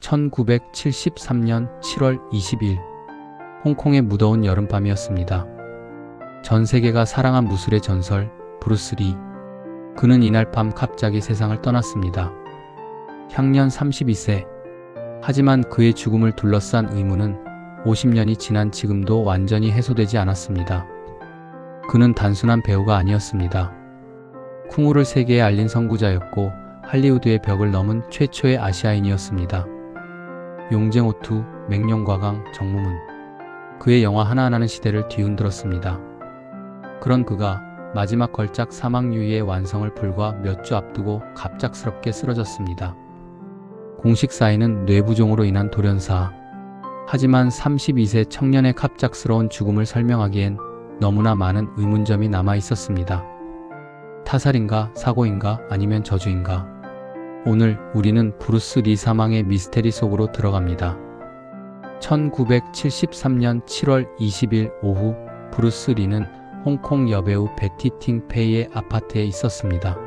1973년 7월 20일 홍콩의 무더운 여름밤이었습니다. 전 세계가 사랑한 무술의 전설 브루스 리. 그는 이날 밤 갑자기 세상을 떠났습니다. 향년 32세. 하지만 그의 죽음을 둘러싼 의문은 50년이 지난 지금도 완전히 해소되지 않았습니다. 그는 단순한 배우가 아니었습니다. 쿵우를 세계에 알린 선구자였고 할리우드의 벽을 넘은 최초의 아시아인이었습니다. 용쟁오투, 맹룡과강, 정무문. 그의 영화 하나하나는 시대를 뒤흔들었습니다. 그런 그가 마지막 걸작 사막유의의 완성을 불과 몇 주 앞두고 갑작스럽게 쓰러졌습니다. 공식 사인은 뇌부종으로 인한 돌연사. 하지만 32세 청년의 갑작스러운 죽음을 설명하기엔 너무나 많은 의문점이 남아 있었습니다. 타살인가, 사고인가, 아니면 저주인가? 오늘 우리는 브루스 리 사망의 미스테리 속으로 들어갑니다. 1973년 7월 20일 오후 브루스 리는 홍콩 여배우 베티 팅 페이의 아파트에 있었습니다.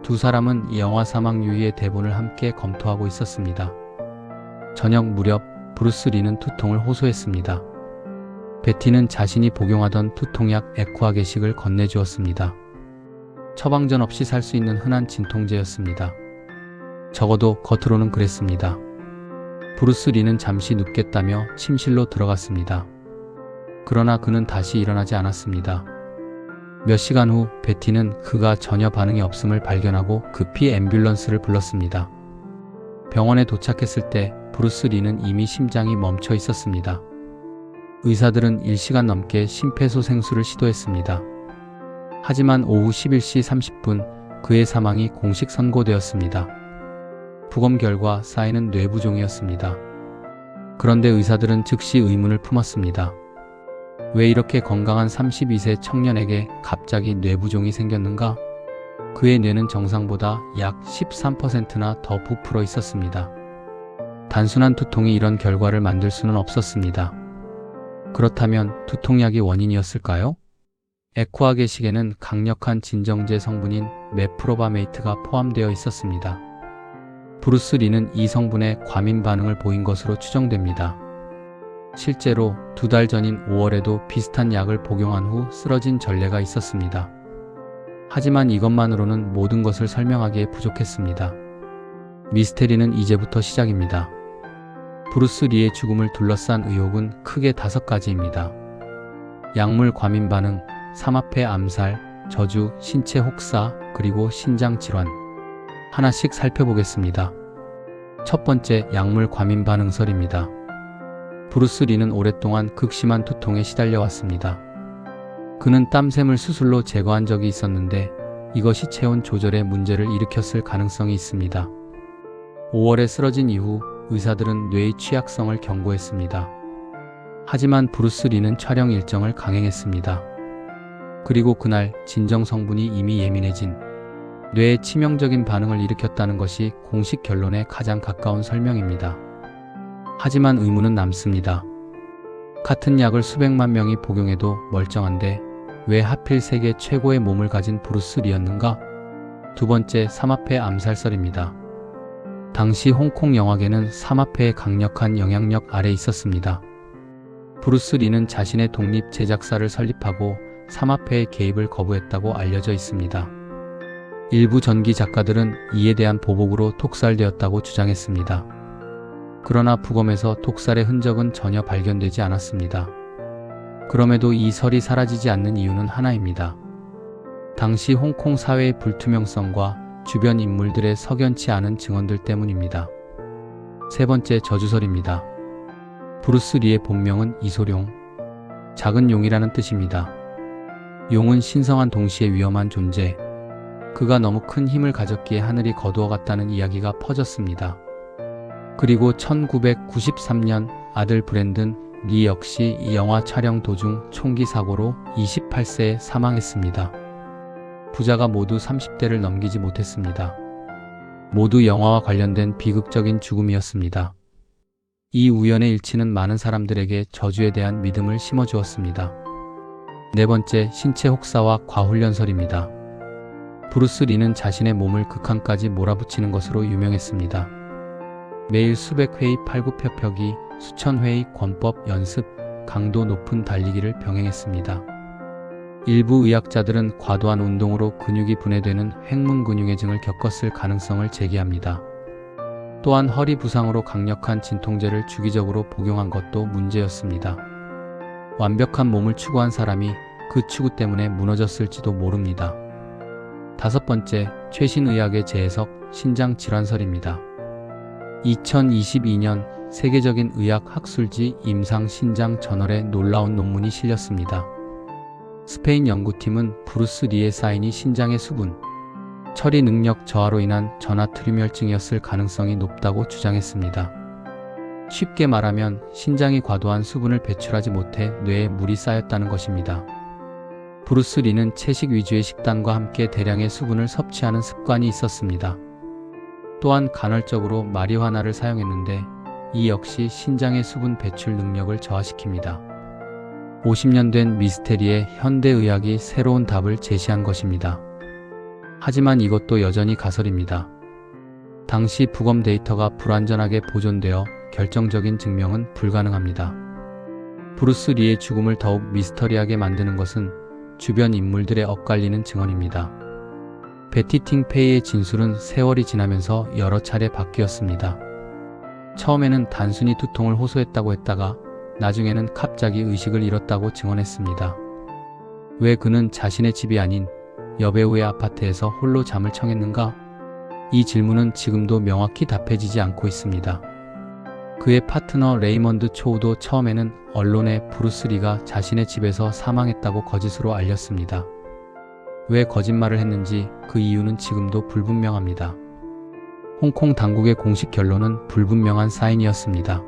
두 사람은 이 영화 사막유의의 대본을 함께 검토하고 있었습니다. 저녁 무렵 브루스 리는 두통을 호소했습니다. 베티는 자신이 복용하던 두통약 에쿠아게식을 건네주었습니다. 처방전 없이 살 수 있는 흔한 진통제였습니다. 적어도 겉으로는 그랬습니다. 브루스 리는 잠시 눕겠다며 침실로 들어갔습니다. 그러나 그는 다시 일어나지 않았습니다. 몇 시간 후 베티는 그가 전혀 반응이 없음을 발견하고 급히 앰뷸런스를 불렀습니다. 병원에 도착했을 때 브루스 리는 이미 심장이 멈춰 있었습니다. 의사들은 1시간 넘게 심폐소생술을 시도했습니다. 하지만 오후 11시 30분 그의 사망이 공식 선고되었습니다. 부검 결과 사인은 뇌부종이었습니다. 그런데 의사들은 즉시 의문을 품었습니다. 왜 이렇게 건강한 32세 청년에게 갑자기 뇌부종이 생겼는가? 그의 뇌는 정상보다 약 13%나 더 부풀어 있었습니다. 단순한 두통이 이런 결과를 만들 수는 없었습니다. 그렇다면 두통약이 원인이었을까요? 에쿠아게식에는 강력한 진정제 성분인 메프로바메이트가 포함되어 있었습니다. 브루스 리는 이 성분에 과민 반응을 보인 것으로 추정됩니다. 실제로 2달 전인 5월에도 비슷한 약을 복용한 후 쓰러진 전례가 있었습니다. 하지만 이것만으로는 모든 것을 설명하기에 부족했습니다. 미스테리는 이제부터 시작입니다. 브루스 리의 죽음을 둘러싼 의혹은 크게 5가지입니다. 약물 과민 반응, 삼합회 암살, 저주, 신체 혹사, 그리고 신장 질환. 하나씩 살펴보겠습니다. 첫 번째, 약물 과민 반응설입니다. 브루스 리는 오랫동안 극심한 두통에 시달려왔습니다. 그는 땀샘을 수술로 제거한 적이 있었는데 이것이 체온 조절에 문제를 일으켰을 가능성이 있습니다. 5월에 쓰러진 이후 의사들은 뇌의 취약성을 경고했습니다. 하지만 브루스 리는 촬영 일정을 강행했습니다. 그리고 그날 진정 성분이 이미 예민해진 뇌에 치명적인 반응을 일으켰다는 것이 공식 결론에 가장 가까운 설명입니다. 하지만 의문은 남습니다. 같은 약을 수백만 명이 복용해도 멀쩡한데 왜 하필 세계 최고의 몸을 가진 브루스 리였는가? 두 번째, 삼합회 암살설입니다. 당시 홍콩 영화계는 삼합회의 강력한 영향력 아래 있었습니다. 브루스 리는 자신의 독립 제작사를 설립하고 삼합회의 개입을 거부했다고 알려져 있습니다. 일부 전기 작가들은 이에 대한 보복으로 독살되었다고 주장했습니다. 그러나 부검에서 독살의 흔적은 전혀 발견되지 않았습니다. 그럼에도 이 설이 사라지지 않는 이유는 하나입니다. 당시 홍콩 사회의 불투명성과 주변 인물들의 석연치 않은 증언들 때문입니다. 세 번째, 저주설입니다. 브루스 리의 본명은 이소룡, 작은 용이라는 뜻입니다. 용은 신성한 동시에 위험한 존재. 그가 너무 큰 힘을 가졌기에 하늘이 거두어갔다는 이야기가 퍼졌습니다. 그리고 1993년 아들 브랜든 리 역시 이 영화 촬영 도중 총기 사고로 28세에 사망했습니다. 부자가 모두 30대를 넘기지 못했습니다. 모두 영화와 관련된 비극적인 죽음이었습니다. 이 우연의 일치는 많은 사람들에게 저주에 대한 믿음을 심어주었습니다. 네 번째, 신체 혹사와 과훈련설입니다. 브루스 리는 자신의 몸을 극한까지 몰아붙이는 것으로 유명했습니다. 매일 수백 회의 팔굽혀펴기, 수천 회의 권법 연습, 강도 높은 달리기를 병행했습니다. 일부 의학자들은 과도한 운동으로 근육이 분해되는 횡문근육해증을 겪었을 가능성을 제기합니다. 또한 허리 부상으로 강력한 진통제를 주기적으로 복용한 것도 문제였습니다. 완벽한 몸을 추구한 사람이 그 추구 때문에 무너졌을지도 모릅니다. 5번째, 최신 의학의 재해석, 신장질환설입니다. 2022년 세계적인 의학 학술지 임상신장 저널에 놀라운 논문이 실렸습니다. 스페인 연구팀은 브루스 리의 사인이 신장의 수분, 처리 능력 저하로 인한 전하트륨혈증이었을 가능성이 높다고 주장했습니다. 쉽게 말하면 신장이 과도한 수분을 배출하지 못해 뇌에 물이 쌓였다는 것입니다. 브루스 리는 채식 위주의 식단과 함께 대량의 수분을 섭취하는 습관이 있었습니다. 또한 간헐적으로 마리화나를 사용했는데 이 역시 신장의 수분 배출 능력을 저하시킵니다. 50년 된 미스테리에 현대의학이 새로운 답을 제시한 것입니다. 하지만 이것도 여전히 가설입니다. 당시 부검 데이터가 불완전하게 보존되어 결정적인 증명은 불가능합니다. 브루스 리의 죽음을 더욱 미스터리하게 만드는 것은 주변 인물들의 엇갈리는 증언입니다. 베티 팅 페이의 진술은 세월이 지나면서 여러 차례 바뀌었습니다. 처음에는 단순히 두통을 호소했다고 했다가 나중에는 갑자기 의식을 잃었다고 증언했습니다. 왜 그는 자신의 집이 아닌 여배우의 아파트에서 홀로 잠을 청했는가? 이 질문은 지금도 명확히 답해지지 않고 있습니다. 그의 파트너 레이먼드 초우도 처음에는 언론에 브루스 리가 자신의 집에서 사망했다고 거짓으로 알렸습니다. 왜 거짓말을 했는지 그 이유는 지금도 불분명합니다. 홍콩 당국의 공식 결론은 불분명한 사인이었습니다.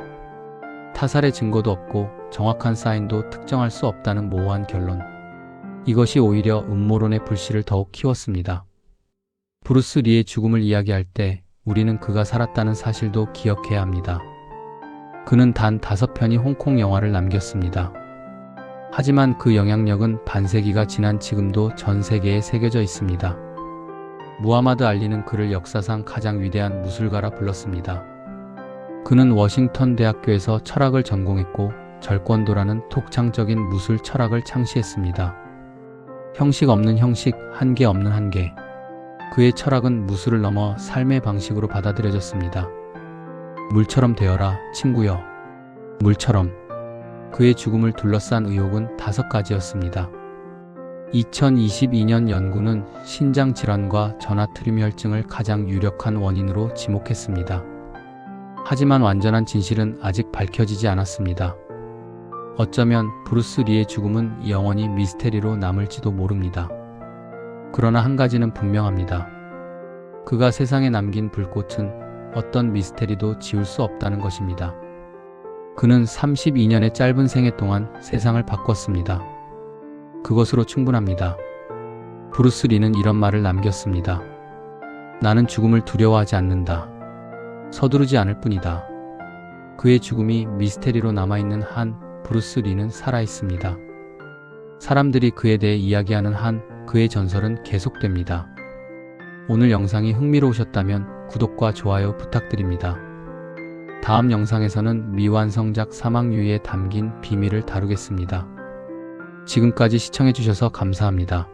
타살의 증거도 없고 정확한 사인도 특정할 수 없다는 모호한 결론. 이것이 오히려 음모론의 불씨를 더욱 키웠습니다. 브루스 리의 죽음을 이야기할 때 우리는 그가 살았다는 사실도 기억해야 합니다. 그는 단 5편의 홍콩 영화를 남겼습니다. 하지만 그 영향력은 반세기가 지난 지금도 전 세계에 새겨져 있습니다. 무하마드 알리는 그를 역사상 가장 위대한 무술가라 불렀습니다. 그는 워싱턴 대학교에서 철학을 전공했고 절권도라는 독창적인 무술 철학을 창시했습니다. 형식 없는 형식, 한계 없는 한계. 그의 철학은 무술을 넘어 삶의 방식으로 받아들여졌습니다. 물처럼 되어라, 친구여. 물처럼. 그의 죽음을 둘러싼 의혹은 5가지였습니다. 2022년 연구는 신장질환과 전하트륨혈증을 가장 유력한 원인으로 지목했습니다. 하지만 완전한 진실은 아직 밝혀지지 않았습니다. 어쩌면 브루스 리의 죽음은 영원히 미스테리로 남을지도 모릅니다. 그러나 한 가지는 분명합니다. 그가 세상에 남긴 불꽃은 어떤 미스테리도 지울 수 없다는 것입니다. 그는 32년의 짧은 생애 동안 세상을 바꿨습니다. 그것으로 충분합니다. 브루스 리는 이런 말을 남겼습니다. 나는 죽음을 두려워하지 않는다. 서두르지 않을 뿐이다. 그의 죽음이 미스테리로 남아있는 한 브루스 리는 살아있습니다. 사람들이 그에 대해 이야기하는 한 그의 전설은 계속됩니다. 오늘 영상이 흥미로우셨다면 구독과 좋아요 부탁드립니다. 다음 영상에서는 미완성작 사망유의에 담긴 비밀을 다루겠습니다. 지금까지 시청해주셔서 감사합니다.